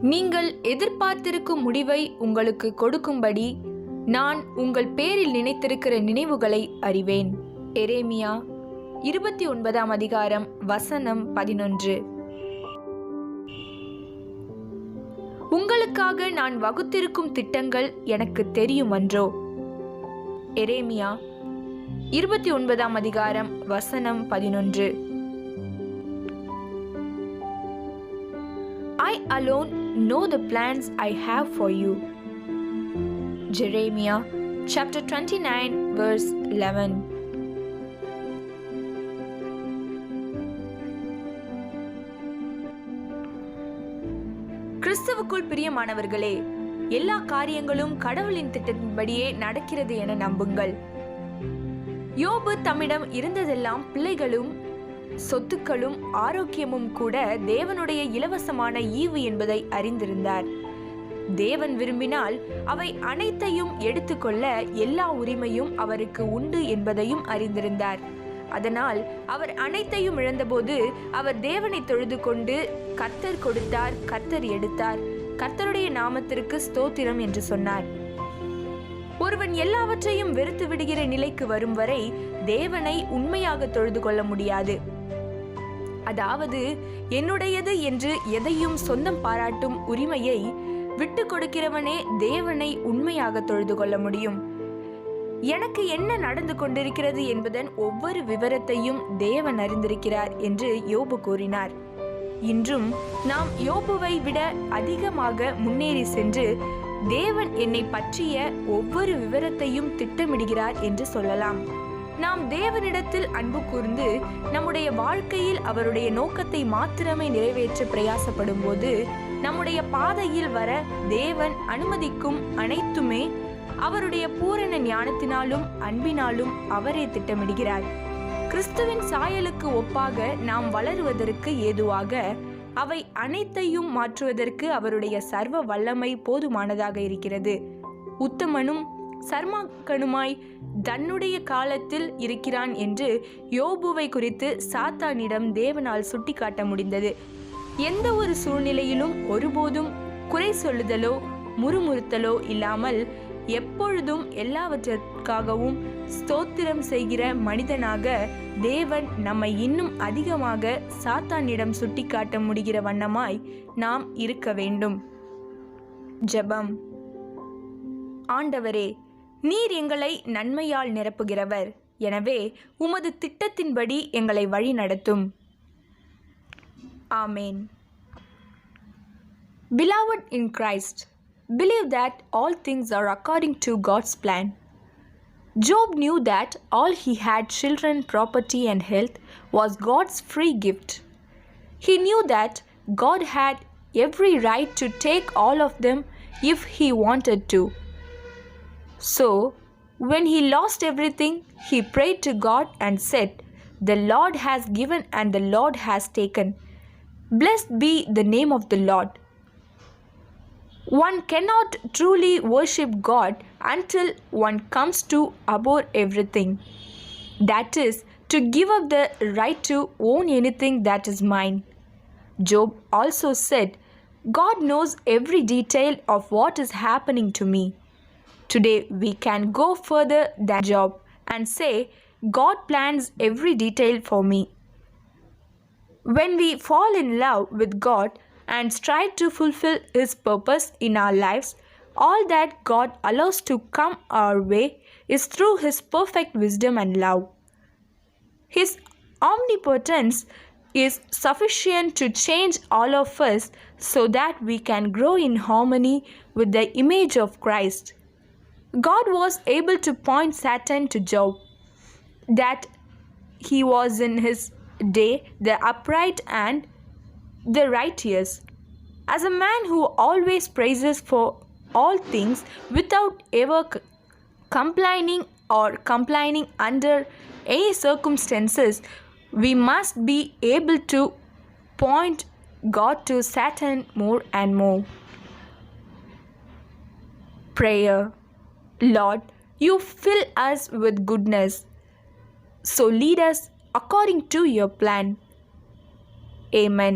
நீங்கள் எதிர்பார்த்திருக்கும் முடிவை உங்களுக்கு கொடுக்கும்படி நான் உங்கள் பேரில் நினைத்திருக்கிற நினைவுகளை அறிவேன். எரேமியா 29 அதிகாரம் வசனம் 11. உங்களுக்காக நான் வகுத்திருக்கும் திட்டங்கள் எனக்கு தெரியும் அன்றோ. எரேமியா 29 அதிகாரம் வசனம் 11. I alone know the plans I have for you. Jeremiah chapter 29 verse 11. கிறிஸ்துவுக்குள் பிரியமானவர்களே, எல்லா காரியங்களும் கடவுளின் திட்டத்தின்படியே நடக்கிறது என நம்புங்கள். யோபு தம்மிடம் இருந்ததெல்லாம் பிள்ளைகளும் சொத்துக்களும் ஆரோக்கியமும் கூட தேவனுடைய இலவசமான ஈவு என்பதை அறிந்திருந்தார். தேவன் விரும்பினால் அவை அனைத்தையும் எடுத்துக்கொள்ள எல்லா உரிமையும் அவருக்கு உண்டு என்பதையும் அறிந்திருந்தார். அதனால் அவர் அனைத்தையும் இழந்தபோது அவர் தேவனை தொழுது கொண்டு, கர்த்தர் கொடுத்தார், கர்த்தர் எடுத்தார், கர்த்தருடைய நாமத்திற்கு ஸ்தோத்திரம் என்று சொன்னார். ஒருவன் எல்லாவற்றையும் வெறுத்து விடுகிற நிலைக்கு வரும் வரை தேவனை உண்மையாக தொழுது கொள்ள முடியாது. அதாவது என்னுடையது என்று எதையும் சொந்தம் பாராட்டும் உரிமையை விட்டு கொடுக்கிறவனே தேவனை உண்மையாக தொழுது கொள்ள முடியும். எனக்கு என்ன நடந்து கொண்டிருக்கிறது என்பதன் ஒவ்வொரு விவரத்தையும் தேவன் அறிந்திருக்கிறார் என்று யோபு கூறினார். இன்றும் நாம் யோபுவை விட அதிகமாக முன்னேறி சென்று தேவன் என்னை பற்றிய ஒவ்வொரு விவரத்தையும் திட்டமிடுகிறார் என்று சொல்லலாம். நாம் தேவனிடத்தில் அன்பு கூர்ந்து நம்முடைய வாழ்க்கையில் அவருடைய நோக்கத்தை மாத்திரமே நிறைவேற்ற பிரயாசப்படும் போது நம்முடைய பாதையில் வர தேவன் அனுமதிக்கும் அனைத்துமே அவருடைய பூரண ஞானத்தினாலும் அன்பினாலும் அவரே திட்டமிடுகிறார். கிறிஸ்துவின் சாயலுக்கு ஒப்பாக நாம் வளருவதற்கு ஏதுவாக அவை அனைத்தையும் மாற்றுவதற்கு அவருடைய சர்வ வல்லமை போதுமானதாக இருக்கிறது. உத்தமனும் சர்மாக்கனுமாய் தன்னுடைய காலத்தில் இருக்கிறான் என்று யோபுவை குறித்து சாத்தானிடம் தேவனால் சுட்டிக்காட்ட முடிந்தது. எந்த ஒரு சூழ்நிலையிலும் ஒருபோதும் குறை சொல்லுதலோ முறுமுறுத்தலோ இல்லாமல் எப்பொழுதும் எல்லாவற்றிற்காகவும் ஸ்தோத்திரம் செய்கிற மனிதனாக தேவன் நம்மை இன்னும் அதிகமாக சாத்தானிடம் சுட்டிக்காட்ட முடிகிற வண்ணமாய் நாம் இருக்க வேண்டும். ஜெபம். ஆண்டவரே, நீர் எங்களை நன்மையால் நிரப்புகிறவர். எனவே உமது திட்டத்தின்படி எங்களை வழி நடத்தும். ஆமேன். Beloved in Christ, believe that all things are according to God's plan. Job knew that all he had, children, property and health, was God's free gift. He knew that God had every right to take all of them if he wanted to. So, when he lost everything, he prayed to God and said, "The Lord has given and the Lord has taken. Blessed be the name of the Lord." One cannot truly worship God until one comes to abhor everything. That is, to give up the right to own anything that is mine. Job also said, God knows every detail of what is happening to me. Today we can go further than Job and say, God plans every detail for me. When we fall in love with God and strive to fulfill His purpose in our lives, all that God allows to come our way is through His perfect wisdom and love. His omnipotence is sufficient to change all of us so that we can grow in harmony with the image of Christ. God was able to point Satan to Job, that he was in his day the upright and the righteous. As a man who always praises for all things without ever complaining under any circumstances, we must be able to point God to Satan more and more. Prayer. Lord, you fill us with goodness, so lead us according to your plan. Amen.